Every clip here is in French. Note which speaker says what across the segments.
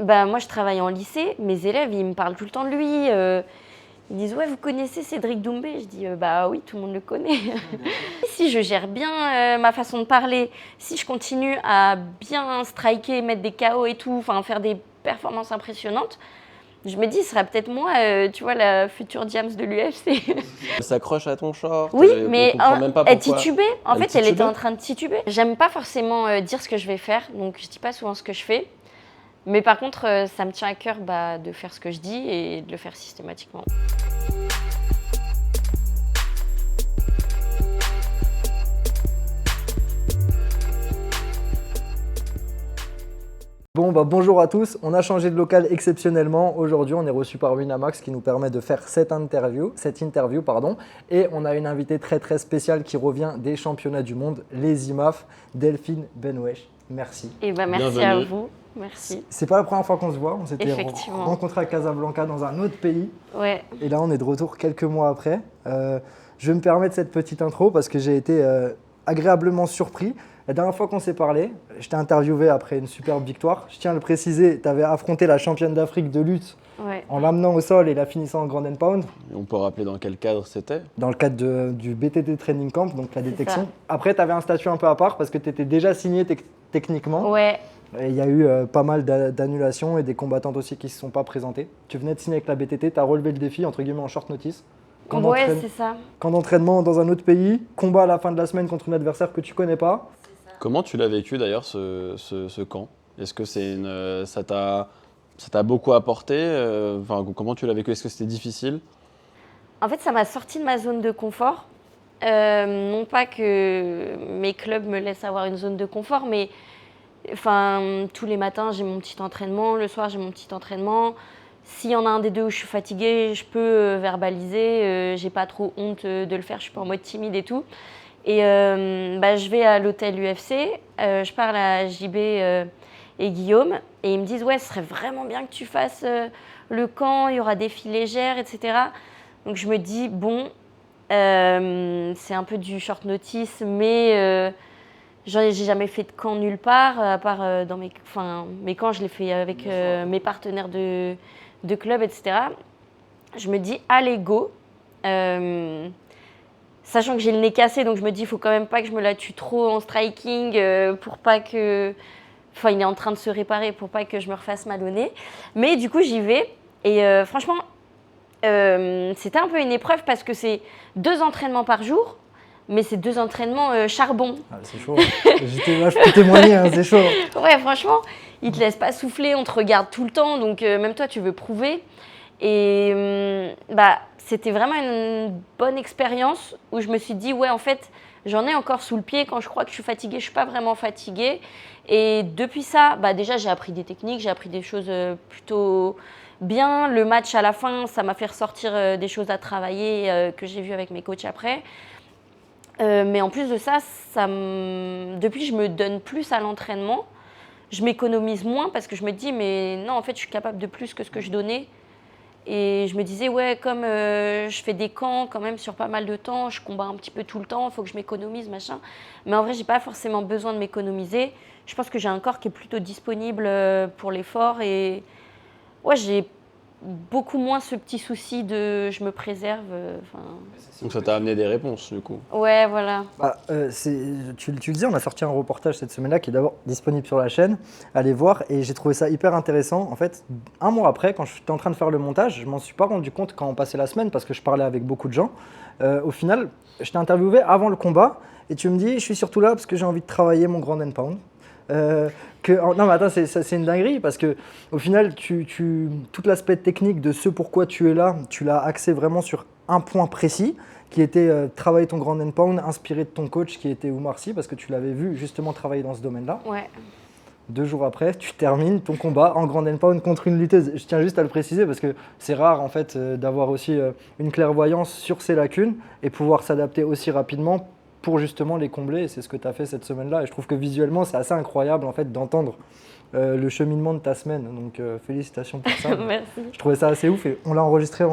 Speaker 1: Bah, moi, je travaille en lycée. Mes élèves, ils me parlent tout le temps de lui. Ils disent ouais, vous connaissez Cédric Doumbé? Je dis bah oui, tout le monde le connaît. Si je gère bien ma façon de parler, si je continue à bien striker, mettre des KO et tout, enfin faire des performances impressionnantes, je me dis ce sera peut-être moi, tu vois, la future Diams de l'UFC.
Speaker 2: Elle s'accroche à ton short,
Speaker 1: Oui,
Speaker 2: on
Speaker 1: mais
Speaker 2: comprend même pas
Speaker 1: elle
Speaker 2: pourquoi.
Speaker 1: titubait. En
Speaker 2: Elle
Speaker 1: fait, elle était
Speaker 2: titubait.
Speaker 1: en train de tituber. J'aime pas forcément dire ce que je vais faire, donc je dis pas souvent ce que je fais. Mais par contre, ça me tient à cœur de faire ce que je dis et de le faire systématiquement.
Speaker 3: Bon, bonjour à tous, on a changé de local exceptionnellement. Aujourd'hui, on est reçu par Winamax qui nous permet de faire cette interview, et on a une invitée très spéciale qui revient des championnats du monde, les IMAF, Delphine Benwesh. Merci.
Speaker 1: Et merci
Speaker 2: Bienvenue.
Speaker 1: à vous. Merci.
Speaker 3: C'est pas la première fois qu'on se voit, on s'était
Speaker 1: Effectivement.
Speaker 3: rencontrés à Casablanca dans un autre pays,
Speaker 1: Ouais.
Speaker 3: et là on est de retour quelques mois après. Je vais me permettre cette petite intro parce que j'ai été agréablement surpris. La dernière fois qu'on s'est parlé, je t'ai interviewé après une superbe victoire. Je tiens à le préciser, tu avais affronté la championne d'Afrique de lutte en l'amenant au sol et la finissant en Ground and Pound.
Speaker 2: On peut rappeler dans quel cadre c'était?
Speaker 3: Dans le cadre du BTT Training Camp, donc la détection.
Speaker 1: ça.
Speaker 3: Après, tu avais un statut un peu à part parce que tu étais déjà signé techniquement.
Speaker 1: Ouais.
Speaker 3: Et il y a eu pas mal d'annulations et des combattantes aussi qui ne se sont pas présentées. Tu venais de signer avec la BTT, tu as relevé le défi entre guillemets en short notice.
Speaker 1: Ouais, c'est ça.
Speaker 3: Camp d'entraînement dans un autre pays, combat à la fin de la semaine contre un adversaire que tu connais pas.
Speaker 2: Comment tu l'as vécu d'ailleurs ce camp? Est-ce que ça t'a beaucoup apporté? Comment tu l'as vécu? Est-ce que c'était difficile?
Speaker 1: En fait, ça m'a sorti de ma zone de confort. Non pas que mes clubs me laissent avoir une zone de confort, mais tous les matins, j'ai mon petit entraînement. Le soir, j'ai mon petit entraînement. S'il y en a un des deux où je suis fatiguée, je peux verbaliser. J'ai pas trop honte de le faire. Je suis pas en mode timide et tout. Et je vais à l'hôtel UFC, je parle à JB et Guillaume, et ils me disent ouais, ce serait vraiment bien que tu fasses le camp, il y aura des filles légères, etc. Donc je me dis bon, c'est un peu du short notice, mais j'ai jamais fait de camp nulle part, à part dans mes camps, je l'ai fait avec mes partenaires de club, etc. Je me dis allez go. Sachant que j'ai le nez cassé, donc je me dis, il faut quand même pas que je me la tue trop en striking pour pas que... Enfin, il est en train de se réparer pour pas que je me refasse mal au nez. Mais du coup, j'y vais. Et franchement, c'était un peu une épreuve parce que c'est 2 entraînements par jour, mais c'est 2 entraînements charbon.
Speaker 3: Ah, c'est chaud. Je peux témoigner, hein, c'est chaud.
Speaker 1: Ouais, franchement, ils te laissent pas souffler, on te regarde tout le temps, donc même toi, tu veux prouver. Et c'était vraiment une bonne expérience où je me suis dit, ouais, en fait, j'en ai encore sous le pied. Quand je crois que je suis fatiguée, je ne suis pas vraiment fatiguée. Et depuis ça, déjà, j'ai appris des techniques, j'ai appris des choses plutôt bien. Le match à la fin, ça m'a fait ressortir des choses à travailler que j'ai vues avec mes coachs après. Mais en plus de ça, depuis, je me donne plus à l'entraînement. Je m'économise moins parce que je me dis, mais non, en fait, je suis capable de plus que ce que je donnais. Et je me disais, ouais, comme je fais des camps quand même sur pas mal de temps, je combats un petit peu tout le temps, il faut que je m'économise, machin. Mais en vrai, j'ai pas forcément besoin de m'économiser. Je pense que j'ai un corps qui est plutôt disponible pour l'effort. Et ouais, j'ai beaucoup moins ce petit souci de je me préserve.
Speaker 2: Donc ça t'a amené des réponses du coup.
Speaker 1: Ouais, voilà.
Speaker 3: Tu le disais, on a sorti un reportage cette semaine-là qui est d'abord disponible sur la chaîne. Allez voir, et j'ai trouvé ça hyper intéressant. En fait, un mois après, quand j'étais en train de faire le montage, je m'en suis pas rendu compte quand on passait la semaine parce que je parlais avec beaucoup de gens. Au final, je t'ai interviewé avant le combat et tu me dis, je suis surtout là parce que j'ai envie de travailler mon Ground and Pound. Non mais attends, c'est une dinguerie parce que au final, tout l'aspect technique de ce pourquoi tu es là, tu l'as axé vraiment sur un point précis qui était travailler ton Ground and Pound, inspiré de ton coach qui était Oumar Sy parce que tu l'avais vu justement travailler dans ce domaine-là.
Speaker 1: Ouais.
Speaker 3: 2 jours après, tu termines ton combat en Ground and Pound contre une lutteuse. Je tiens juste à le préciser parce que c'est rare en fait d'avoir aussi une clairvoyance sur ses lacunes et pouvoir s'adapter aussi rapidement pour justement les combler, et c'est ce que tu as fait cette semaine-là. Et je trouve que visuellement, c'est assez incroyable en fait d'entendre le cheminement de ta semaine. Donc félicitations pour ça.
Speaker 1: Merci.
Speaker 3: Je trouvais ça assez ouf et on l'a enregistré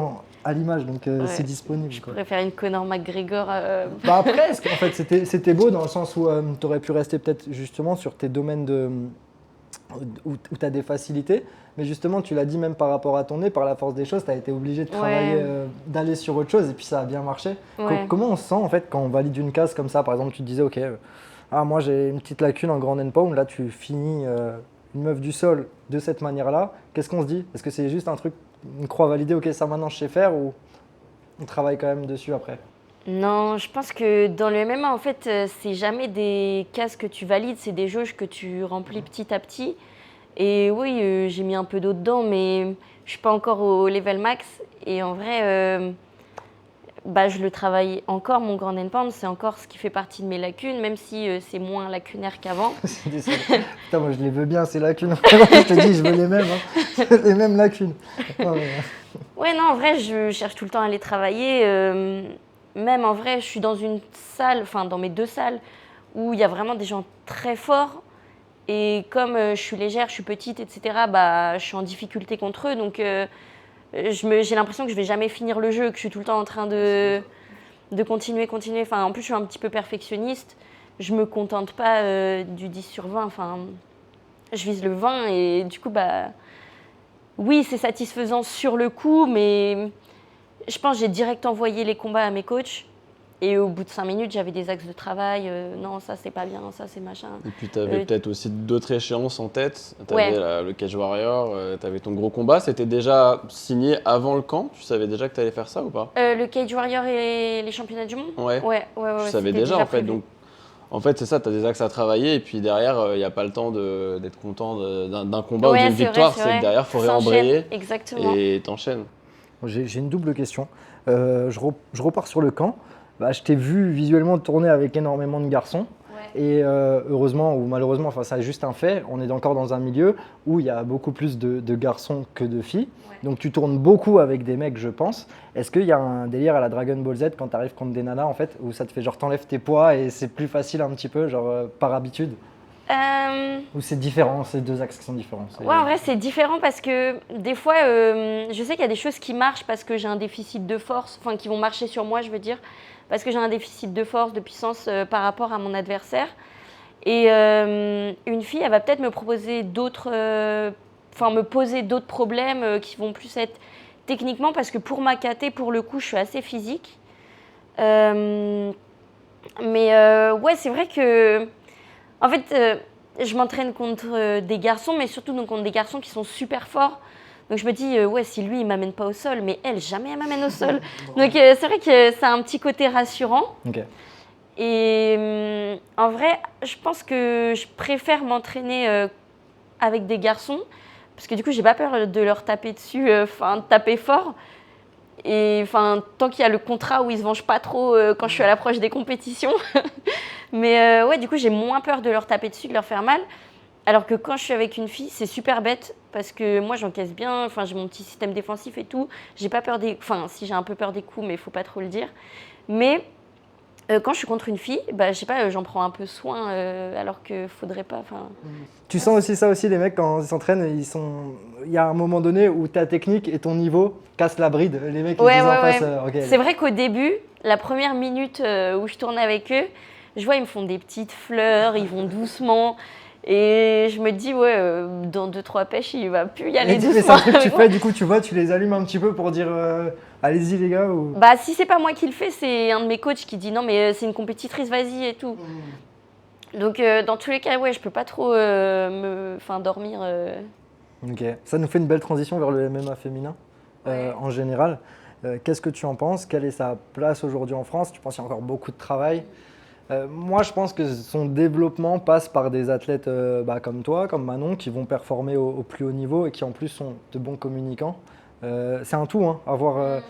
Speaker 3: à l'image, donc c'est disponible.
Speaker 1: Je préfère une Conor McGregor.
Speaker 3: Presque, en fait, c'était beau dans le sens où tu aurais pu rester peut-être justement sur tes domaines où tu as des facilités. Mais justement, tu l'as dit même par rapport à ton nez, par la force des choses, tu as été obligé de travailler, d'aller sur autre chose et puis ça a bien marché.
Speaker 1: Ouais.
Speaker 3: Comment on se sent en fait quand on valide une case comme ça? Par exemple, tu te disais, ok, moi j'ai une petite lacune en grand endpoint, là tu finis une meuf du sol de cette manière-là. Qu'est-ce qu'on se dit? Est-ce que c'est juste un truc, une croix validée, ok, ça maintenant je sais faire, ou on travaille quand même dessus après?
Speaker 1: Non, je pense que dans le MMA, en fait, c'est jamais des cases que tu valides, c'est des jauges que tu remplis petit à petit. Et oui, j'ai mis un peu d'eau dedans, mais je suis pas encore au level max. Et en vrai, je le travaille encore, mon grand endpoint, c'est encore ce qui fait partie de mes lacunes, même si c'est moins lacunaire qu'avant.
Speaker 3: Putain, moi je les veux bien ces lacunes. Je te dis, je veux les mêmes, hein. Les mêmes lacunes. Non, mais,
Speaker 1: Ouais, non, en vrai, je cherche tout le temps à les travailler. Même en vrai, je suis dans une salle, enfin dans mes 2 salles, où il y a vraiment des gens très forts. Et comme je suis légère, je suis petite, etc., je suis en difficulté contre eux. Donc j'ai l'impression que je vais jamais finir le jeu, que je suis tout le temps en train de continuer. Enfin, en plus, je suis un petit peu perfectionniste. Je me contente pas du 10 sur 20. Enfin, je vise le 20 et du coup, oui, c'est satisfaisant sur le coup, mais je pense que j'ai direct envoyé les combats à mes coachs. Et au bout de 5 minutes, j'avais des axes de travail. Non, ça, c'est pas bien, ça, c'est machin.
Speaker 2: Et puis tu avais peut-être aussi d'autres échéances en tête. Tu avais le Cage Warrior, tu avais ton gros combat. C'était déjà signé avant le camp? Tu savais déjà que tu allais faire ça ou pas?
Speaker 1: Le Cage Warrior et les championnats du monde?
Speaker 2: Ouais.
Speaker 1: Ouais.
Speaker 2: Tu savais déjà en fait. Donc, en fait, c'est ça, tu as des axes à travailler. Et puis derrière, il n'y a pas le temps d'être content d'un combat ou d'une victoire. C'est que derrière, il faut réembrayer.
Speaker 1: Exactement.
Speaker 2: Et t'enchaînes.
Speaker 3: j'ai une double question. Je repars sur le camp. Je t'ai vu visuellement tourner avec énormément de garçons.
Speaker 1: Ouais.
Speaker 3: Et heureusement ou malheureusement, enfin ça est juste un fait, on est encore dans un milieu où il y a beaucoup plus de garçons que de filles.
Speaker 1: Ouais.
Speaker 3: Donc tu tournes beaucoup avec des mecs, je pense. Est-ce qu'il y a un délire à la Dragon Ball Z quand tu arrives contre des nanas en fait, où ça te fait genre t'enlèves tes poids et c'est plus facile un petit peu, genre par habitude? Ou c'est différent, c'est 2 axes qui sont différents?
Speaker 1: Ouais, en vrai, c'est différent parce que des fois, je sais qu'il y a des choses qui marchent parce que j'ai un déficit de force, enfin qui vont marcher sur moi, je veux dire, parce que j'ai un déficit de force, de puissance par rapport à mon adversaire. Et une fille, elle va peut-être me proposer me poser d'autres problèmes qui vont plus être techniquement, parce que pour ma KT, pour le coup, je suis assez physique. Ouais, c'est vrai que, en fait, je m'entraîne contre des garçons, mais surtout donc, contre des garçons qui sont super forts. Donc je me dis, si lui, il m'amène pas au sol, mais elle, jamais elle m'amène au sol. Donc c'est vrai que c'est un petit côté rassurant.
Speaker 3: Ok.
Speaker 1: Et en vrai, je pense que je préfère m'entraîner avec des garçons, parce que du coup, j'ai pas peur de leur taper dessus, de taper fort. Et tant qu'il y a le contrat où ils se vengent pas trop quand je suis à l'approche des compétitions. Mais du coup, j'ai moins peur de leur taper dessus, de leur faire mal. Alors que quand je suis avec une fille, c'est super bête parce que moi, j'encaisse bien. J'ai mon petit système défensif et tout. J'ai pas peur des. Si j'ai un peu peur des coups, mais il faut pas trop le dire. Mais quand je suis contre une fille, je sais pas, j'en prends un peu soin alors que faudrait pas.
Speaker 3: Tu sens aussi ça aussi, les mecs quand ils s'entraînent, il y a un moment donné où ta technique et ton niveau cassent la bride. Les mecs ils disent en face, ok.
Speaker 1: C'est vrai qu'au début, la première minute où je tourne avec eux, je vois ils me font des petites fleurs, ils vont doucement. Et je me dis, dans 2-3 pêches, il va plus y aller doucement.
Speaker 3: Mais c'est un truc que tu fais, du coup, tu vois, tu les allumes un petit peu pour dire allez-y les gars ou...
Speaker 1: Si c'est pas moi qui le fais, c'est un de mes coachs qui dit non, mais c'est une compétitrice, vas-y et tout. Donc, dans tous les cas, je peux pas trop dormir.
Speaker 3: Ok, ça nous fait une belle transition vers le MMA féminin en général. Qu'est-ce que tu en penses? Quelle est sa place aujourd'hui en France? Tu penses qu'il y a encore beaucoup de travail? Moi, je pense que son développement passe par des athlètes comme toi, comme Manon, qui vont performer au plus haut niveau et qui en plus sont de bons communicants. C'est un tout, hein, avoir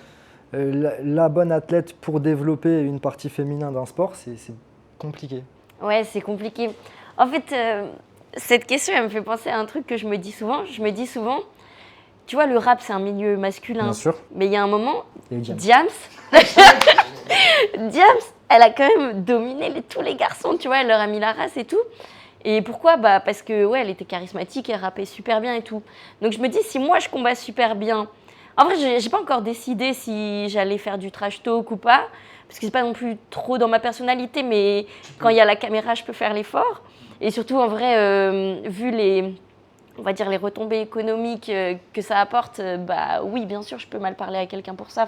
Speaker 3: la bonne athlète pour développer une partie féminin d'un sport, c'est compliqué.
Speaker 1: Ouais, c'est compliqué. En fait, cette question, elle me fait penser à un truc que je me dis souvent. Je me dis souvent, tu vois, le rap, c'est un milieu masculin.
Speaker 3: Bien sûr.
Speaker 1: Mais il y a un moment,
Speaker 3: Diams,
Speaker 1: elle a quand même dominé tous les garçons, tu vois, elle leur a mis la race et tout. Et pourquoi? Parce que elle était charismatique, elle rappait super bien et tout. Donc je me dis, si moi je combats super bien, en vrai, j'ai pas encore décidé si j'allais faire du trash talk ou pas, parce que c'est pas non plus trop dans ma personnalité, mais quand il y a la caméra, je peux faire l'effort. Et surtout, en vrai, vu on va dire, les retombées économiques que ça apporte, bah oui, bien sûr, je peux mal parler à quelqu'un pour ça.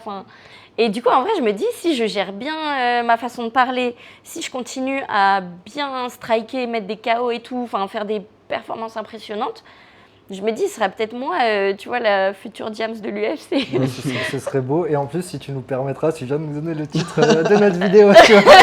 Speaker 1: Et du coup, en vrai, je me dis, si je gère bien ma façon de parler, si je continue à bien striker, mettre des KO et tout, faire des performances impressionnantes, je me dis, ce sera peut-être moi, tu vois, la future Diams de l'UFC.
Speaker 3: Ouais, ce serait beau. Et en plus, si tu nous permettras, si tu viens de nous donner le titre de notre vidéo, tu vois,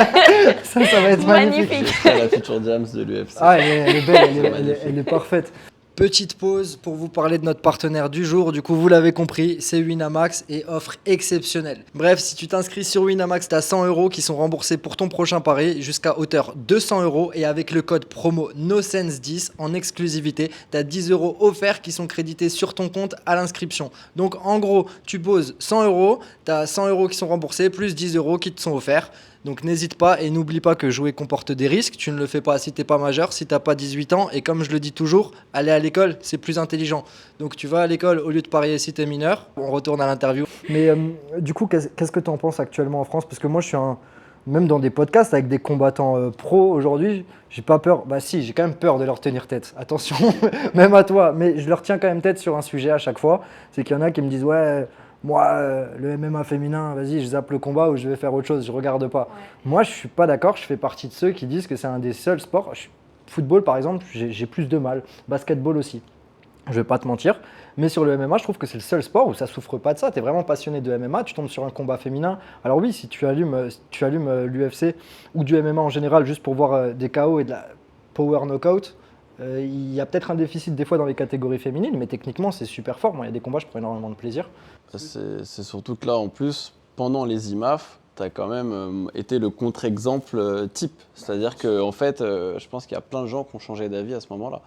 Speaker 3: ça va être magnifique.
Speaker 2: C'est la future Diams de l'UFC.
Speaker 3: Ah, elle est belle, elle est parfaite. Petite pause pour vous parler de notre partenaire du jour. Du coup, vous l'avez compris, c'est Winamax et offre exceptionnelle. Bref, si tu t'inscris sur Winamax, tu as 100 € qui sont remboursés pour ton prochain pari jusqu'à hauteur 200 € et avec le code promo NOSENSE10 en exclusivité, tu as 10 € offerts qui sont crédités sur ton compte à l'inscription. Donc en gros, tu poses 100 €, tu as 100 € qui sont remboursés plus 10 € qui te sont offerts. Donc n'hésite pas et n'oublie pas que jouer comporte des risques. Tu ne le fais pas si t'es pas majeur, si t'as pas 18 ans. Et comme je le dis toujours, aller à l'école, c'est plus intelligent. Donc tu vas à l'école au lieu de parier si t'es mineur. On retourne à l'interview. Mais du coup, qu'est-ce que tu en penses actuellement en France? Parce que moi, même dans des podcasts avec des combattants pros aujourd'hui, j'ai pas peur. Bah si, j'ai quand même peur de leur tenir tête. Attention, même à toi. Mais je leur tiens quand même tête sur un sujet à chaque fois. C'est qu'il y en a qui me disent ouais. Moi, le MMA féminin, vas-y, je zappe le combat ou je vais faire autre chose, je regarde pas. Ouais. Moi, je suis pas d'accord, je fais partie de ceux qui disent que c'est un des seuls sports. Football, par exemple, j'ai plus de mal. Basketball aussi. Je vais pas te mentir. Mais sur le MMA, je trouve que c'est le seul sport où ça souffre pas de ça. Tu es vraiment passionné de MMA, tu tombes sur un combat féminin. Alors oui, si tu allumes l'UFC ou du MMA en général juste pour voir des KO et de la power knockout, il y a peut-être un déficit des fois dans les catégories féminines, mais techniquement, c'est super fort. Moi, il y a des combats, je prends énormément de plaisir.
Speaker 2: C'est surtout que là, en plus, pendant les IMAF, tu as quand même été le contre-exemple type. C'est-à-dire qu'en fait, je pense qu'il y a plein de gens qui ont changé d'avis à ce moment-là.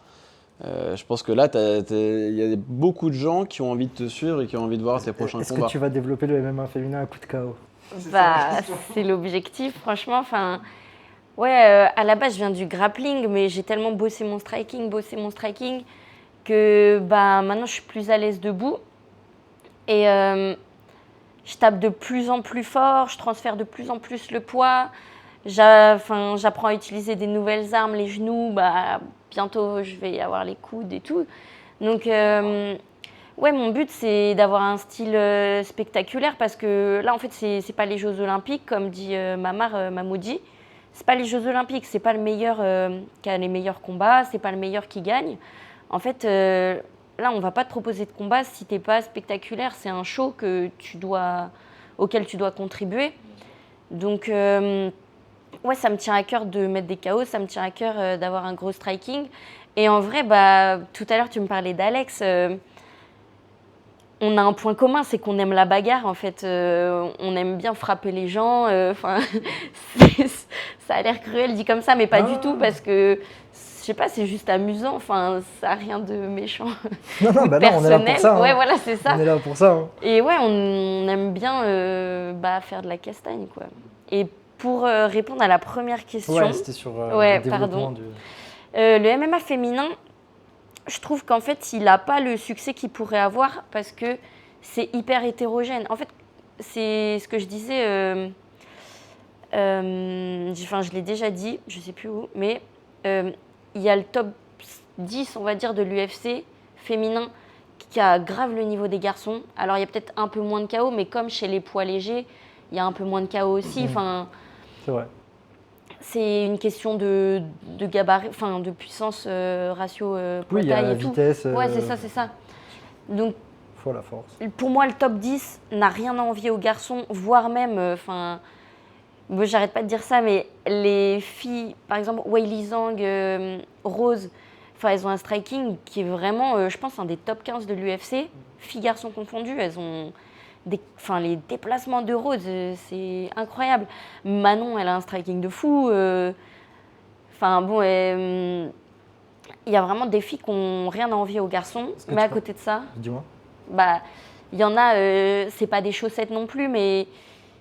Speaker 2: Je pense que là, il y a beaucoup de gens qui ont envie de te suivre et qui ont envie de voir tes prochains combats.
Speaker 3: Est-ce que tu vas développer le MMA féminin à coup de KO?
Speaker 1: C'est l'objectif, franchement. Ouais, à la base, je viens du grappling, mais j'ai tellement bossé mon striking, que maintenant, je suis plus à l'aise debout. Et je tape de plus en plus fort, je transfère de plus en plus le poids. J'apprends à utiliser des nouvelles armes, les genoux. Bientôt, je vais avoir les coudes et tout. Donc, ouais, mon but, c'est d'avoir un style spectaculaire parce que là, en fait, c'est pas les Jeux Olympiques, comme dit Mamar Mahmoudi. C'est pas les Jeux Olympiques, c'est pas le meilleur qui a les meilleurs combats, c'est pas le meilleur qui gagne. En fait, là, on va pas te proposer de combat si t'es pas spectaculaire. C'est un show auquel tu dois contribuer. Donc, ouais, ça me tient à cœur de mettre des KO, ça me tient à cœur d'avoir un gros striking. Et en vrai, tout à l'heure, tu me parlais d'Alex. On a un point commun, c'est qu'on aime la bagarre, en fait. On aime bien frapper les gens. Ça a l'air cruel dit comme ça, mais pas du tout, parce que, je sais pas, c'est juste amusant. Ça n'a rien de méchant.
Speaker 3: Non, on est là pour ça.
Speaker 1: Ouais, voilà, c'est ça.
Speaker 3: On est là pour ça.
Speaker 1: Et ouais, on aime bien faire de la castagne, quoi. Et pour répondre à la première question...
Speaker 3: Ouais, c'était sur le développement
Speaker 1: le MMA féminin, je trouve qu'en fait, il n'a pas le succès qu'il pourrait avoir parce que c'est hyper hétérogène. En fait, c'est ce que je disais, je l'ai déjà dit, je ne sais plus où, mais il y a le top 10, on va dire, de l'UFC féminin qui a grave le niveau des garçons. Alors, il y a peut-être un peu moins de KO, mais comme chez les poids légers, il y a un peu moins de KO aussi.
Speaker 3: C'est vrai.
Speaker 1: C'est une question de gabarit, de puissance, ratio poids
Speaker 3: il y a
Speaker 1: taille
Speaker 3: la
Speaker 1: et tout.
Speaker 3: vitesse.
Speaker 1: Ouais, c'est ça. Donc,
Speaker 3: faut la force.
Speaker 1: Pour moi, le top 10 n'a rien à envier aux garçons, voire même, j'arrête pas de dire ça, mais les filles, par exemple, Weili Zhang, Rose, elles ont un striking qui est vraiment, je pense, un des top 15 de l'UFC, filles-garçons confondus. Elles ont les déplacements de Rose, c'est incroyable. Manon, elle a un striking de fou. Il y a vraiment des filles qui n'ont rien à envier aux garçons. Mais à côté de ça,
Speaker 3: dis-moi.
Speaker 1: Il y en a, c'est pas des chaussettes non plus, mais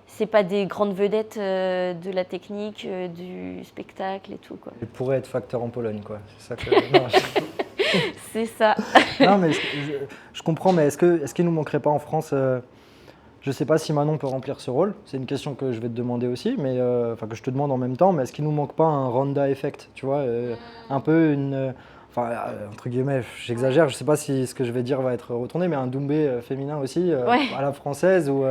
Speaker 1: c'est pas des grandes vedettes de la technique, du spectacle et tout, quoi.
Speaker 3: Elle pourrait être facteur en Pologne, quoi. C'est ça que... Non,
Speaker 1: c'est ça.
Speaker 3: Non, mais je comprends, mais est-ce qu'il nous manquerait pas en France je sais pas si Manon peut remplir ce rôle. C'est une question que je vais te demander aussi, mais que je te demande en même temps. Mais est-ce qu'il nous manque pas un Ronda effect, tu vois, un peu enfin, entre guillemets, j'exagère, je sais pas si ce que je vais dire va être retourné, mais un Doumbé féminin aussi,
Speaker 1: Ouais.
Speaker 3: à la française, ou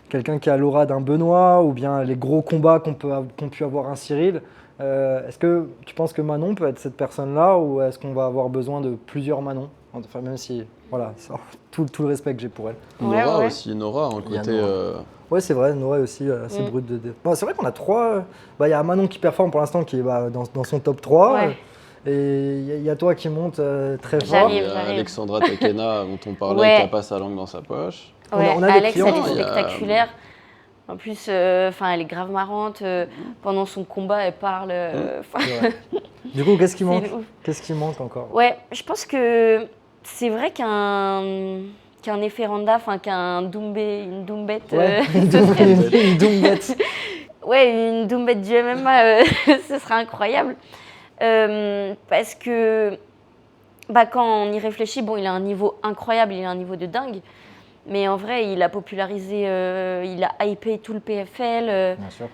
Speaker 3: quelqu'un qui a l'aura d'un Benoît, ou bien les gros combats qu'ont pu avoir un Cyril. Est-ce que tu penses que Manon peut être cette personne-là, ou est-ce qu'on va avoir besoin de plusieurs Manon? Enfin, même si, voilà, tout le respect que j'ai pour elle.
Speaker 1: Ouais,
Speaker 2: Nora
Speaker 1: ouais.
Speaker 2: aussi, Nora, un
Speaker 3: Il y a
Speaker 2: côté.
Speaker 3: Nora. Ouais, c'est vrai, Nora est aussi assez brute de. Bon, c'est vrai qu'on a trois. Il y a Manon qui performe pour l'instant, qui est dans son top 3.
Speaker 1: Ouais.
Speaker 3: Et il y a toi qui monte très fort.
Speaker 1: J'arrive.
Speaker 2: Il y a Alexandra Tekena dont on parlait
Speaker 1: Ouais.
Speaker 2: qui a pas sa langue dans sa poche.
Speaker 1: Ouais,
Speaker 3: on a des
Speaker 1: Alex,
Speaker 3: clients,
Speaker 1: elle est
Speaker 2: il y a-
Speaker 1: spectaculaire. En plus, elle est grave marrante. Pendant son combat, elle parle. enfin,
Speaker 3: C'est vrai. Du coup, qu'est-ce qui
Speaker 1: c'est
Speaker 3: manque?
Speaker 1: une ouf.
Speaker 3: Qu'est-ce qui manque encore?
Speaker 1: Ouais, je pense que c'est vrai qu'un Eferanda, enfin qu'un Doumbé, une Doumbette,
Speaker 3: Ouais,
Speaker 1: ce serait-
Speaker 3: une Doumbette.
Speaker 1: ouais, une Doumbette du MMA, ce serait incroyable. Parce que quand on y réfléchit, bon, il a un niveau incroyable, il a un niveau de dingue. Mais en vrai, il a popularisé, il a hypé tout le PFL.
Speaker 3: Bien sûr.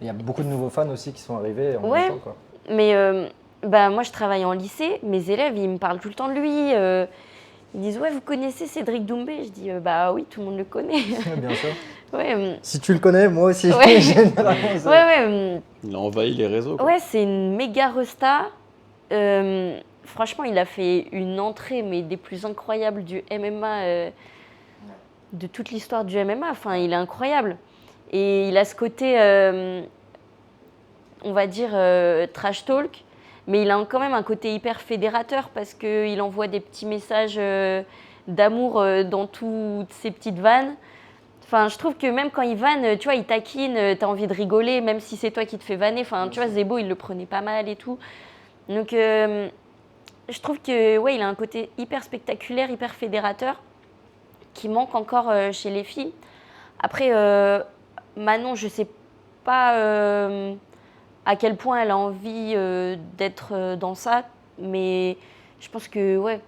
Speaker 3: Il y a beaucoup de nouveaux fans aussi qui sont arrivés en
Speaker 1: Ouais.
Speaker 3: même temps, quoi.
Speaker 1: Mais moi, je travaille en lycée. Mes élèves, ils me parlent tout le temps de lui. Ils disent, ouais, vous connaissez Cédric Doumbé? Je dis, bah oui, tout le monde le connaît.
Speaker 3: Bien sûr.
Speaker 1: ouais,
Speaker 3: Si tu le connais, moi aussi.
Speaker 1: Ouais.
Speaker 3: Généralement, c'est-
Speaker 1: ouais,
Speaker 2: Il a envahi les réseaux. quoi.
Speaker 1: ouais, c'est une méga resta. Franchement, il a fait une entrée, mais des plus incroyables du MMA, de toute l'histoire du MMA. Enfin, il est incroyable. Et il a ce côté, on va dire, trash talk, mais il a quand même un côté hyper fédérateur parce qu'il envoie des petits messages d'amour dans toutes ces petites vannes. Enfin, je trouve que même quand il vanne, tu vois, il taquine, t'as envie de rigoler, même si c'est toi qui te fais vanner. Enfin, tu vois, Zebo, il le prenait pas mal et tout. Donc, je trouve que, ouais, il a un côté hyper spectaculaire, hyper fédérateur, qui manque encore chez les filles. Après, Manon, je sais pas à quel point elle a envie d'être dans ça, mais je pense que, ouais,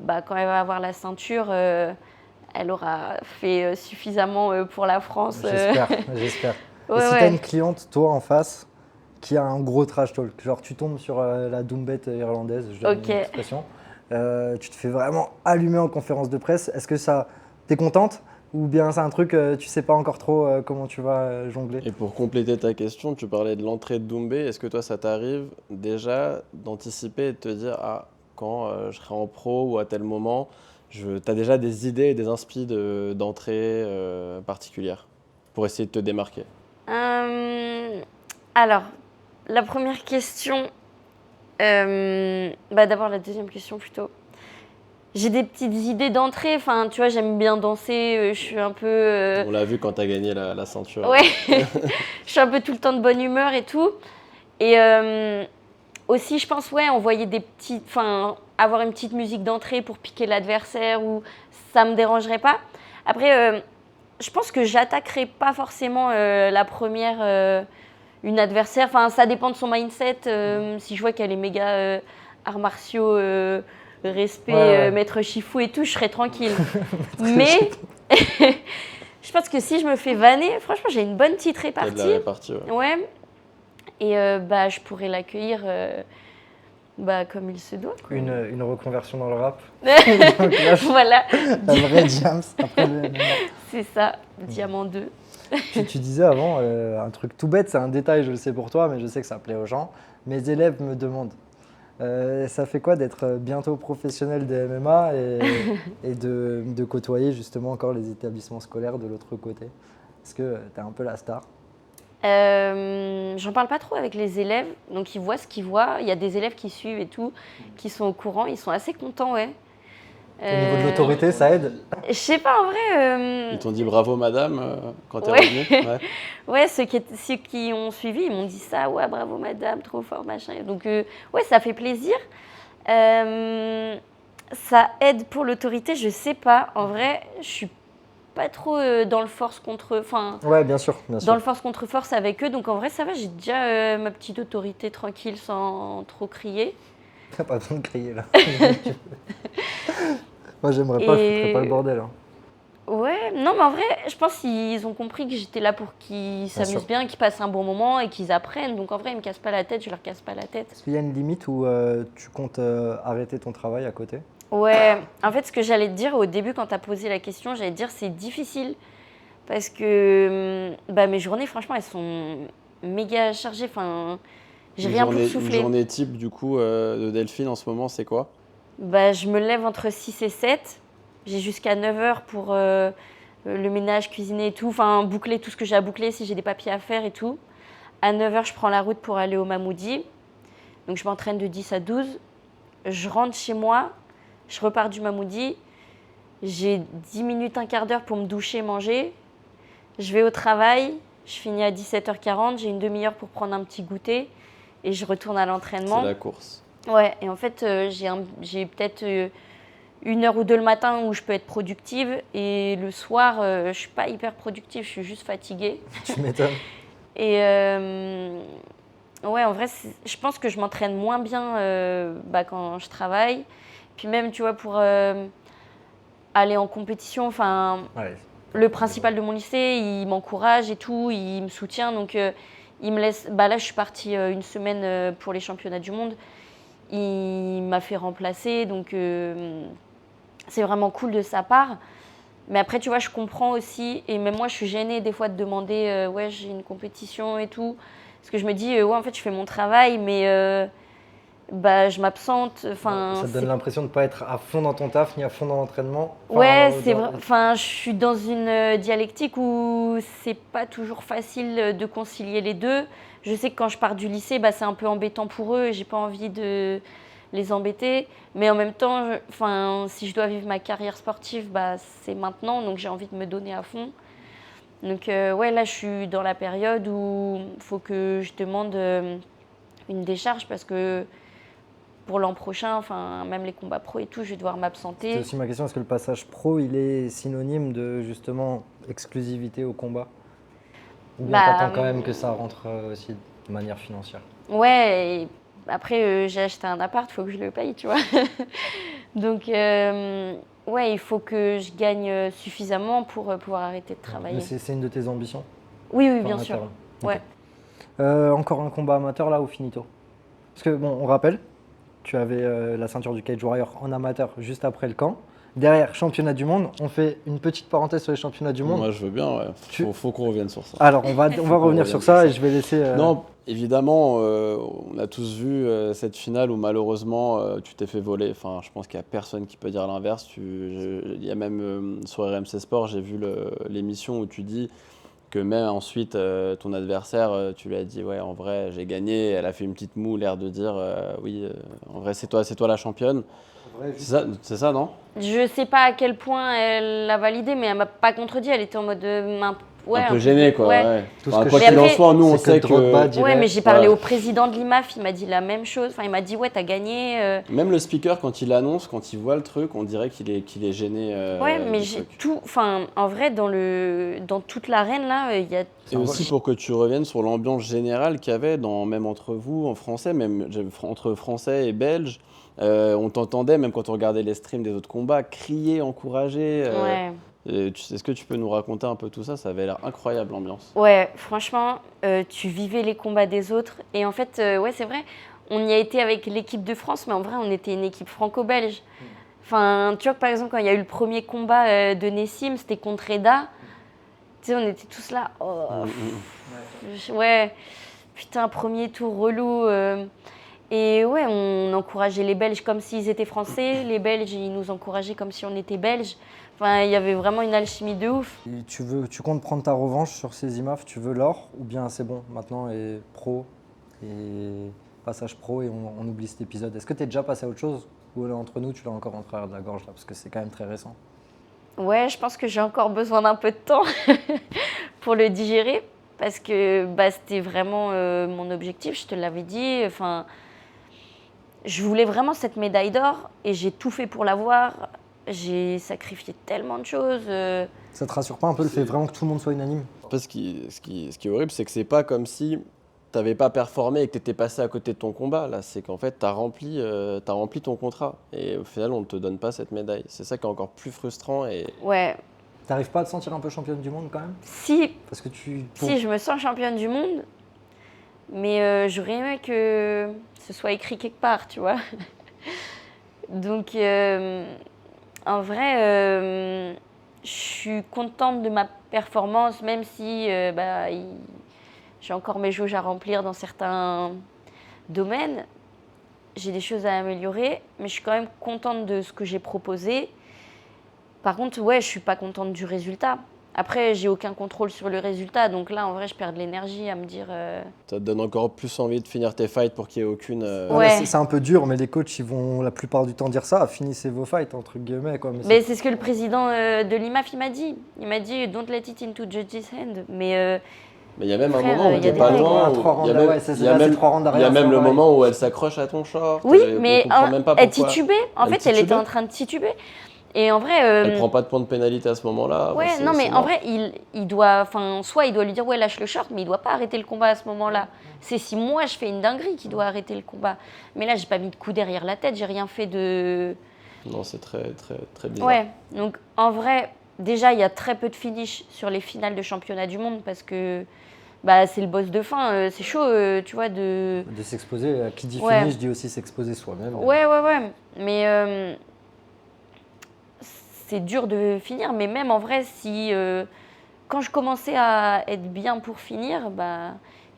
Speaker 1: quand elle va avoir la ceinture, elle aura fait suffisamment pour la France.
Speaker 3: J'espère.
Speaker 1: Ouais,
Speaker 3: Et si
Speaker 1: ouais.
Speaker 3: t'as une cliente, toi, en face, qui a un gros trash talk, genre tu tombes sur la Doumbette irlandaise, je donne
Speaker 1: Ok.
Speaker 3: une expression, tu te fais vraiment allumer en conférence de presse, est-ce que ça, t'es contente? Ou bien c'est un truc, tu sais pas encore trop comment tu vas jongler?
Speaker 2: Et pour compléter ta question, tu parlais de l'entrée de Doumbé. Est-ce que toi, ça t'arrive déjà d'anticiper et de te dire, ah, quand je serai en pro ou à tel moment, tu as déjà des idées et des inspi d'entrée particulières pour essayer de te démarquer?
Speaker 1: Alors, la première question, d'abord la deuxième question plutôt. J'ai des petites idées d'entrée, enfin, tu vois, j'aime bien danser, je suis un peu...
Speaker 2: On l'a vu quand tu as gagné la ceinture.
Speaker 1: Ouais, je suis un peu tout le temps de bonne humeur et tout. Et aussi, je pense, ouais, envoyer des petites... Enfin, avoir une petite musique d'entrée pour piquer l'adversaire, ou ça me dérangerait pas. Après, je pense que j'attaquerai pas forcément la première, une adversaire. Enfin, ça dépend de son mindset. Si je vois qu'elle est méga arts martiaux, respect,
Speaker 3: Ouais.
Speaker 1: maître Shifu et tout, je serai tranquille. Mais je pense que si je me fais vanner, franchement, j'ai une bonne petite
Speaker 2: T'as de
Speaker 1: répartie.
Speaker 2: la répartie, ouais.
Speaker 1: Ouais. Et je pourrais l'accueillir comme il se doit. quoi.
Speaker 3: Une reconversion dans le rap. Donc là,
Speaker 1: Voilà,
Speaker 3: la vraie James après le MMA.
Speaker 1: c'est ça, Diamant 2.
Speaker 3: Tu disais avant, un truc tout bête, c'est un détail, je le sais pour toi, mais je sais que ça plaît aux gens. Mes élèves me demandent, ça fait quoi d'être bientôt professionnel de MMA et de côtoyer justement encore les établissements scolaires de l'autre côté? Est-ce que tu es un peu la star?
Speaker 1: J'en parle pas trop avec les élèves, donc ils voient ce qu'ils voient. Il y a des élèves qui suivent et tout, qui sont au courant, ils sont assez contents, ouais.
Speaker 3: Au niveau de l'autorité, ça aide?
Speaker 1: Je sais pas, en vrai...
Speaker 2: Ils t'ont dit bravo madame quand t'es
Speaker 1: Ouais.
Speaker 2: revenue? Ouais.
Speaker 1: Ouais, ceux qui ont suivi, ils m'ont dit ça, ouais, bravo madame, trop fort, machin. Donc, ouais, ça fait plaisir. Ça aide pour l'autorité, je sais pas. En vrai, je suis pas trop dans le force contre... Enfin,
Speaker 3: Ouais, bien sûr, bien
Speaker 1: dans
Speaker 3: sûr.
Speaker 1: le force contre force avec eux. Donc, en vrai, ça va, j'ai déjà ma petite autorité tranquille sans trop crier.
Speaker 3: T'as pas besoin de crier là. Moi, j'aimerais pas, je foutrais pas le bordel. Hein.
Speaker 1: Ouais, Ouais, non, mais en vrai, je pense qu'ils ont compris que j'étais là pour qu'ils
Speaker 3: sûr.
Speaker 1: s'amusent bien, qu'ils passent un bon moment et qu'ils apprennent. Donc en vrai, ils me cassent pas la tête, je leur casse pas la tête.
Speaker 3: Est-ce qu'il y a une limite où tu comptes arrêter ton travail à côté?
Speaker 1: Ouais, en fait, ce que j'allais te dire au début quand tu as posé la question, j'allais te dire c'est difficile parce que mes journées, franchement, elles sont méga chargées. Enfin, j'ai rien pour
Speaker 2: Une
Speaker 1: souffler.
Speaker 2: journée type, du coup, de Delphine en ce moment, c'est quoi?
Speaker 1: Je me lève entre 6 et 7. J'ai jusqu'à 9 heures pour le ménage, cuisiner et tout. Enfin, boucler tout ce que j'ai à boucler si j'ai des papiers à faire et tout. À 9 heures, je prends la route pour aller au Mamoudi. Donc, je m'entraîne de 10 à 12. Je rentre chez moi. Je repars du Mamoudi. J'ai 10 minutes, un quart d'heure pour me doucher, manger. Je vais au travail. Je finis à 17h40. J'ai une demi-heure pour prendre un petit goûter. Et je retourne à l'entraînement.
Speaker 2: C'est la course.
Speaker 1: Ouais, et en fait, j'ai peut-être 1 heure ou 2 le matin où je peux être productive. Et le soir, je ne suis pas hyper productive, je suis juste fatiguée.
Speaker 3: Tu m'étonnes.
Speaker 1: Et ouais, en vrai, je pense que je m'entraîne moins bien quand je travaille. Puis même, tu vois, pour aller en compétition, enfin,
Speaker 3: Ouais.
Speaker 1: le principal de mon lycée, il m'encourage et tout, il me soutient. Donc, il me laisse. Là, je suis partie une semaine pour les championnats du monde. Il m'a fait remplacer, donc c'est vraiment cool de sa part. Mais après, tu vois, je comprends aussi, et même moi, je suis gênée des fois de demander ouais, j'ai une compétition et tout. Parce que je me dis, ouais, en fait, je fais mon travail, mais je m'absente. Enfin,
Speaker 3: Ça te donne l'impression de ne pas être à fond dans ton taf ni à fond dans l'entraînement. Enfin,
Speaker 1: ouais, c'est vrai. Enfin, je suis dans une dialectique où c'est pas toujours facile de concilier les deux. Je sais que quand je pars du lycée, c'est un peu embêtant pour eux et j'ai pas envie de les embêter. Mais en même temps, si je dois vivre ma carrière sportive, c'est maintenant, donc j'ai envie de me donner à fond. Donc ouais, là, je suis dans la période où il faut que je demande une décharge parce que pour l'an prochain, même les combats pro et tout, je vais devoir
Speaker 3: C'est
Speaker 1: m'absenter.
Speaker 3: aussi ma question, est-ce que le passage pro, il est synonyme de justement exclusivité au combat? Ou bien t'attends quand même que ça rentre aussi de manière financière?
Speaker 1: Ouais, et après, j'ai acheté un appart, il faut que je le paye, tu vois. Donc, ouais, il faut que je gagne suffisamment pour pouvoir arrêter de travailler.
Speaker 3: Mais c'est une de tes ambitions?
Speaker 1: Oui, oui,
Speaker 3: Enfin,
Speaker 1: bien
Speaker 3: à
Speaker 1: sûr.
Speaker 3: terme.
Speaker 1: Ouais.
Speaker 3: Encore un combat amateur là ou finito? Parce que bon, on rappelle, tu avais la ceinture du Cage Warrior en amateur juste après le camp. Derrière, championnat du monde, on fait une petite parenthèse sur les championnats du monde.
Speaker 2: Moi, je veux bien, ouais. Faut qu'on revienne sur ça.
Speaker 3: Alors, on va revenir sur ça et je vais laisser.
Speaker 2: Non, évidemment, on a tous vu cette finale où malheureusement tu t'es fait voler. Enfin, je pense qu'il n'y a personne qui peut dire l'inverse. Il y a même sur RMC Sport, j'ai vu l'émission où tu dis que même ensuite ton adversaire, tu lui as dit ouais, en vrai, j'ai gagné. Elle a fait une petite moue, l'air de dire oui, en vrai, c'est toi la championne. C'est ça, non?
Speaker 1: Je sais pas à quel point elle l'a validé, mais elle m'a pas contredit. Elle était en mode ouais,
Speaker 2: un peu gênée, quoi.
Speaker 1: Ouais.
Speaker 2: Ouais.
Speaker 3: Tout ce
Speaker 2: Enfin,
Speaker 3: que
Speaker 2: quoi
Speaker 3: je
Speaker 2: qu'il en
Speaker 3: sais,
Speaker 2: soit, nous, on
Speaker 3: c'est
Speaker 2: sait
Speaker 3: que Drogba
Speaker 2: que.
Speaker 3: dirait-
Speaker 1: Ouais, mais j'ai parlé
Speaker 2: Ouais.
Speaker 1: au président de l'IMAF, il m'a dit la même chose. Enfin, il m'a dit ouais, t'as gagné.
Speaker 2: Même le speaker, quand il annonce, quand il voit le truc, on dirait qu'il est gêné.
Speaker 1: Ouais, mais
Speaker 2: du
Speaker 1: j'ai
Speaker 2: truc.
Speaker 1: tout. Enfin, en vrai, dans toute l'arène là, il y a.
Speaker 2: Et aussi pour que tu reviennes sur l'ambiance générale qu'il y avait, même entre vous, en français, même entre français et belges. On t'entendait, même quand on regardait les streams des autres combats, crier, encourager.
Speaker 1: Ouais.
Speaker 2: Est-ce que tu peux nous raconter un peu tout ça? Ça avait l'air incroyable, l'ambiance.
Speaker 1: Ouais, franchement, tu vivais les combats des autres. Et en fait, ouais, c'est vrai, on y a été avec l'équipe de France, mais en vrai, on était une équipe franco-belge. Enfin, tu vois que par exemple, quand il y a eu le premier combat de Nessim, c'était contre Eda. Tu sais, on était tous là. Oh, ouais, putain, premier tour relou. Et ouais, on encourageait les Belges comme s'ils étaient français. Les Belges, ils nous encourageaient comme si on était belges. Enfin, il y avait vraiment une alchimie de ouf.
Speaker 3: Et tu comptes prendre ta revanche sur ces IMAF? Tu veux l'or ou bien c'est bon maintenant et pro et passage pro et on oublie cet épisode? Est-ce que tu es déjà passé à autre chose ou là, entre nous tu l'as encore en travers de la gorge là parce que c'est quand même très récent?
Speaker 1: Ouais, je pense que j'ai encore besoin d'un peu de temps pour le digérer parce que c'était vraiment mon objectif, je te l'avais dit. Enfin, je voulais vraiment cette médaille d'or et j'ai tout fait pour l'avoir. J'ai sacrifié tellement de choses.
Speaker 3: Ça te rassure pas un peu le fait vraiment que tout le monde soit unanime?
Speaker 2: En fait, ce qui est horrible, c'est que c'est pas comme si tu n'avais pas performé et que tu étais passé à côté de ton combat. Là, c'est qu'en fait, tu as rempli ton contrat. Et au final, on ne te donne pas cette médaille. C'est ça qui est encore plus frustrant.
Speaker 1: Ouais,
Speaker 3: T'arrives pas à te sentir un peu championne du monde quand même?
Speaker 1: Si,
Speaker 3: Parce que tu...
Speaker 1: si, je me sens championne du monde, mais j'aurais aimé que ce soit écrit quelque part, tu vois. Donc, en vrai, je suis contente de ma performance, même si j'ai encore mes jauges à remplir dans certains domaines. J'ai des choses à améliorer, mais je suis quand même contente de ce que j'ai proposé. Par contre, ouais, je suis pas contente du résultat. Après, j'ai aucun contrôle sur le résultat, donc là, en vrai, je perds de l'énergie à me dire.
Speaker 2: Ça te donne encore plus envie de finir tes fights pour qu'il n'y ait aucune.
Speaker 1: Ouais.
Speaker 3: C'est un peu dur, mais les coachs, ils vont la plupart du temps dire ça. Finissez vos fights, entre guillemets. Quoi.
Speaker 1: Mais c'est ce que le président de l'IMAF, il m'a dit. Il m'a dit, don't let it into judge's hand. Mais
Speaker 2: il y a même
Speaker 1: frère,
Speaker 2: un moment où
Speaker 1: il y a
Speaker 2: t'es
Speaker 1: des
Speaker 2: pas
Speaker 1: règles.
Speaker 2: loin.
Speaker 3: Trois
Speaker 2: Il y a
Speaker 3: rounds,
Speaker 2: même,
Speaker 3: ouais, c'est
Speaker 2: il y a
Speaker 3: là, c'est
Speaker 2: même-
Speaker 3: 3 rounds
Speaker 2: il y a
Speaker 3: derrière,
Speaker 2: même
Speaker 3: c'est
Speaker 2: le
Speaker 3: pareil.
Speaker 2: moment où elle s'accroche à ton short.
Speaker 1: oui,
Speaker 2: et
Speaker 1: mais
Speaker 2: on comprend même pas
Speaker 1: elle
Speaker 2: pourquoi.
Speaker 1: titubait. En
Speaker 2: Elle
Speaker 1: fait, elle était
Speaker 2: titubait
Speaker 1: en train de tituber. Et en vrai.
Speaker 2: Elle prend pas de point de pénalité à ce moment-là.
Speaker 1: Ouais,
Speaker 2: c'est-
Speaker 1: non, mais
Speaker 2: c'est
Speaker 1: en
Speaker 2: mort.
Speaker 1: vrai, il doit. Enfin, soit il doit lui dire, ouais, lâche le short, mais il doit pas arrêter le combat à ce moment-là. C'est si moi je fais une dinguerie qu'il doit arrêter le combat. Mais là, j'ai pas mis de coup derrière la tête, j'ai rien fait de.
Speaker 2: Non, c'est très, très, très bizarre.
Speaker 1: Ouais, donc en vrai, déjà, il y a très peu de finish sur les finales de championnat du monde parce que c'est le boss de fin. C'est chaud, tu vois, de.
Speaker 3: De s'exposer, qui dit
Speaker 1: Ouais.
Speaker 3: finish dit aussi s'exposer soi-même.
Speaker 1: Ouais. Mais c'est dur de finir. Mais même en vrai, si quand je commençais à être bien pour finir,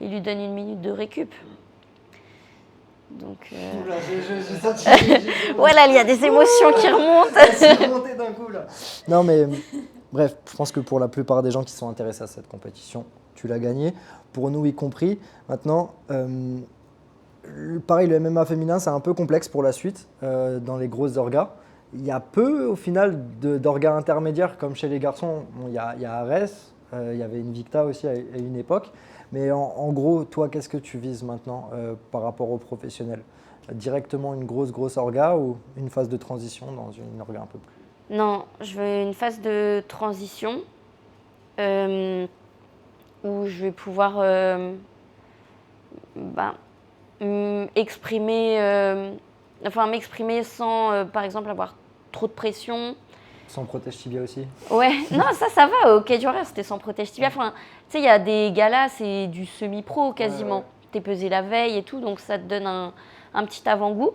Speaker 1: il lui donne 1 minute de récup. Donc.
Speaker 3: Oula, j'ai senti.
Speaker 1: Voilà, il y a des émotions qui remontent.
Speaker 3: C'est remonté d'un coup là. Non mais bref, je pense que pour la plupart des gens qui sont intéressés à cette compétition, tu l'as gagné. Pour nous y compris. Maintenant, pareil, le MMA féminin, c'est un peu complexe pour la suite dans les grosses orgas. Il y a peu au final d'orgas intermédiaires comme chez les garçons. Bon, il y a Ares, il y avait Invicta aussi à une époque. Mais en gros, toi, qu'est-ce que tu vises maintenant par rapport aux professionnels? Directement une grosse orga ou une phase de transition dans une orga un peu plus?
Speaker 1: Non, je veux une phase de transition où je vais pouvoir m'exprimer sans, par exemple, avoir trop de pression.
Speaker 3: Sans protège tibia aussi?
Speaker 1: Ouais, non, ça va. Au Cage Warrior, c'était sans protège tibia. Enfin, tu sais, il y a des galas, c'est du semi-pro quasiment.
Speaker 3: Ouais.
Speaker 1: T'es pesé la veille et tout, donc ça te donne un petit avant-goût.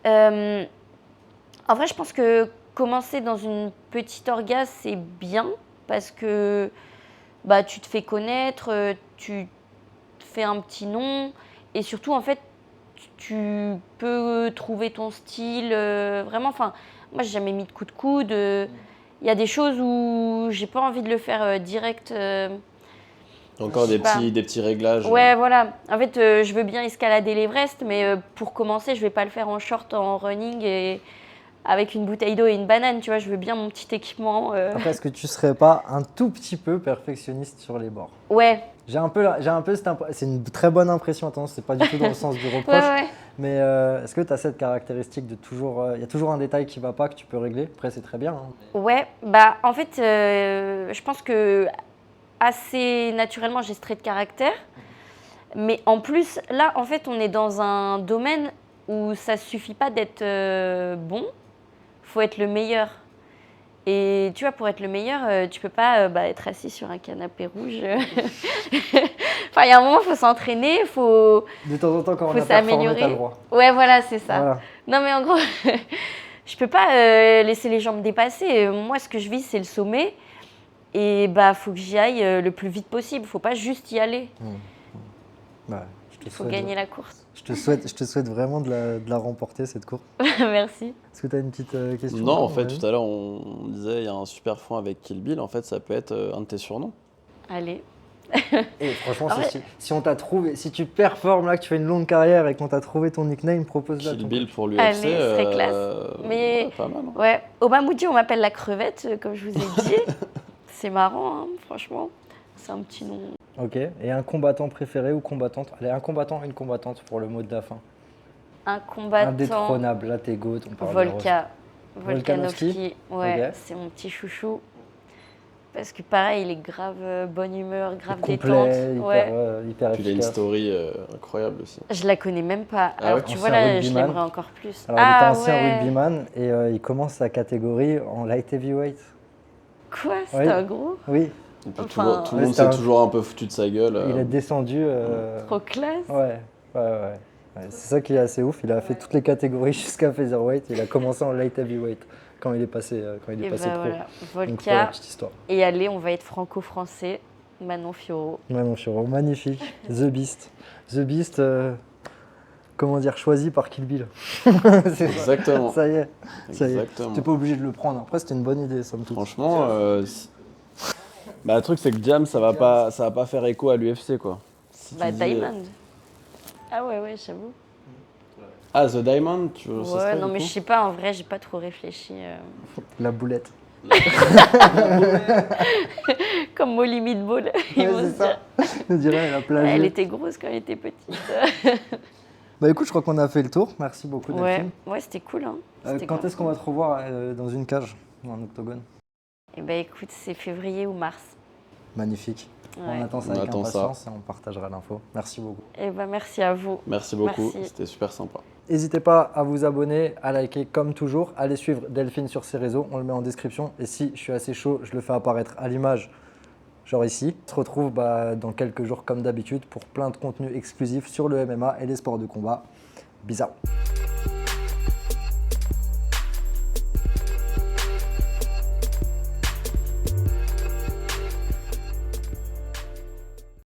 Speaker 1: En vrai, je pense que commencer dans une petite orga, c'est bien parce que tu te fais connaître, tu te fais un petit nom et surtout, en fait, tu peux trouver ton style. Vraiment, enfin, moi, j'ai jamais mis de coup de coude. Il y a des choses où j'ai pas envie de le faire direct.
Speaker 2: Encore
Speaker 1: Je sais pas.
Speaker 2: des petits réglages.
Speaker 1: Ouais, voilà. En fait, je veux bien escalader l'Everest, mais pour commencer, je vais pas le faire en short, en running et avec une bouteille d'eau et une banane. Tu vois, je veux bien mon petit équipement.
Speaker 3: Après, est-ce que tu serais pas un tout petit peu perfectionniste sur les bords?
Speaker 1: Ouais,
Speaker 3: J'ai un peu c'est une très bonne impression, attention, c'est pas du tout dans le sens du reproche.
Speaker 1: ouais.
Speaker 3: Mais est-ce que tu as cette caractéristique de toujours. Il y a toujours un détail qui va pas que tu peux régler? Après, c'est très bien. Hein.
Speaker 1: Ouais, en fait, je pense que assez naturellement, j'ai ce trait de caractère. Mais en plus, là, en fait, on est dans un domaine où ça suffit pas d'être bon, faut être le meilleur. Et tu vois, pour être le meilleur, tu peux pas être assis sur un canapé rouge. Enfin, il y a un moment, il faut s'entraîner, faut
Speaker 3: De temps en temps, quand on
Speaker 1: Faut
Speaker 3: a performé,
Speaker 1: s'améliorer.
Speaker 3: t'as le droit.
Speaker 1: Ouais, voilà, c'est ça.
Speaker 3: Voilà.
Speaker 1: Non, mais en gros, je peux pas laisser les gens me dépasser. Moi, ce que je vise, c'est le sommet. Et faut que j'y aille le plus vite possible. Faut pas juste y aller.
Speaker 3: Bah, je te
Speaker 1: Il faut
Speaker 3: souhaite-
Speaker 1: gagner la course.
Speaker 3: Je te souhaite vraiment de la remporter, cette course.
Speaker 1: Merci.
Speaker 3: Est-ce que tu as une petite question?
Speaker 2: Non, en
Speaker 3: encore,
Speaker 2: fait,
Speaker 3: vas-y.
Speaker 2: tout à l'heure, on disait il y a un super fond avec Kill Bill. En fait, ça peut être un de tes surnoms.
Speaker 1: Allez.
Speaker 3: Et franchement,
Speaker 1: Ah ouais.
Speaker 3: si on t'a trouvé, si tu performes là, que tu fais une longue carrière et qu'on t'a trouvé ton nickname, propose-le à
Speaker 2: Kill
Speaker 3: ton
Speaker 2: Bill
Speaker 3: coach.
Speaker 2: pour l'UFC.
Speaker 1: Allez, ce serait classe. Mais-
Speaker 2: ouais, pas mal. Hein.
Speaker 1: Ouais, au Mamoudi, on m'appelle la crevette, comme je vous ai dit. C'est marrant, hein, franchement. C'est un petit nom.
Speaker 3: Ok. Et un combattant préféré ou combattante? Allez, un combattant, une combattante pour le mot de la fin.
Speaker 1: Un combattant.
Speaker 3: Indétrônable. Là, t'es GOAT. On parle de
Speaker 1: Volka.
Speaker 3: Volkanovski.
Speaker 1: Volkanovski. Ouais,
Speaker 3: Ok.
Speaker 1: c'est mon petit chouchou. Parce que pareil, il est grave bonne humeur, grave
Speaker 3: complet,
Speaker 1: détente.
Speaker 3: hyper,
Speaker 1: Ouais.
Speaker 3: hyper
Speaker 2: Puis il a une
Speaker 3: efficace.
Speaker 2: story incroyable aussi.
Speaker 1: Je la connais même pas.
Speaker 2: Ah
Speaker 1: Alors
Speaker 2: ouais.
Speaker 1: tu
Speaker 3: Ancien
Speaker 1: vois là, je
Speaker 3: rugbyman.
Speaker 1: l'aimerais encore plus.
Speaker 3: Alors, il était ancien
Speaker 1: ouais.
Speaker 3: rugbyman et il commence sa catégorie en light heavyweight.
Speaker 1: Quoi? C'était
Speaker 3: Oui.
Speaker 1: un gros?
Speaker 3: Oui,
Speaker 2: Et puis
Speaker 1: Enfin,
Speaker 2: tout le
Speaker 3: ouais,
Speaker 2: monde
Speaker 3: c'était
Speaker 2: s'est
Speaker 3: un-
Speaker 2: toujours un peu foutu de sa gueule.
Speaker 3: il est descendu.
Speaker 1: Trop classe.
Speaker 3: Ouais, ouais, ouais. Ouais, c'est ça qui est assez ouf. Il a fait toutes les catégories jusqu'à featherweight. Il a commencé en light heavyweight quand il est passé,
Speaker 1: Et
Speaker 3: passé pro.
Speaker 1: voilà,
Speaker 3: Donc voilà,
Speaker 1: Volca.
Speaker 3: petite histoire.
Speaker 1: Et allez, on va être franco-français. Manon Fiorot.
Speaker 3: Manon Fiorot, magnifique. The Beast. The Beast, comment dire, choisi par Kill Bill. C'est ça.
Speaker 2: Exactement.
Speaker 3: Ça y est, ça y est.
Speaker 2: Exactement.
Speaker 3: T'es pas obligé de le prendre. Après, c'était une bonne idée, somme toute.
Speaker 2: Franchement, bah, le truc c'est que Jam ça va pas faire écho à l'UFC quoi. Si tu
Speaker 1: Bah,
Speaker 2: dis,
Speaker 1: Diamond. Ah ouais, j'avoue.
Speaker 2: Ah, The Diamond, tu veux ça
Speaker 1: Ouais,
Speaker 2: serait,
Speaker 1: non,
Speaker 2: du
Speaker 1: mais
Speaker 2: coup
Speaker 1: je sais pas, en vrai, j'ai pas trop réfléchi.
Speaker 3: La boulette.
Speaker 1: Comme Molly Meatball, ils
Speaker 3: Ouais,
Speaker 1: vont
Speaker 3: c'est
Speaker 1: se
Speaker 3: ça.
Speaker 1: dire.
Speaker 3: On dirait la plage.
Speaker 1: Elle était grosse quand elle était petite.
Speaker 3: Bah écoute, je crois qu'on a fait le tour. Merci beaucoup,
Speaker 1: Ouais,
Speaker 3: Delphine.
Speaker 1: ouais, c'était cool. Hein. C'était
Speaker 3: Quand
Speaker 1: cool.
Speaker 3: est-ce qu'on va te revoir dans une cage, en octogone?
Speaker 1: Eh ben écoute, c'est février ou mars.
Speaker 3: Magnifique.
Speaker 1: Ouais.
Speaker 3: On attend ça
Speaker 2: On
Speaker 3: avec
Speaker 2: attend ça.
Speaker 3: impatience et on partagera l'info. Merci beaucoup.
Speaker 1: Eh ben merci à vous.
Speaker 2: Merci beaucoup,
Speaker 1: Merci.
Speaker 2: c'était super sympa.
Speaker 3: N'hésitez pas à vous abonner, à liker comme toujours. Allez suivre Delphine sur ses réseaux, on le met en description. Et si je suis assez chaud, je le fais apparaître à l'image, genre ici. On se retrouve dans quelques jours comme d'habitude pour plein de contenus exclusifs sur le MMA et les sports de combat. Bisous.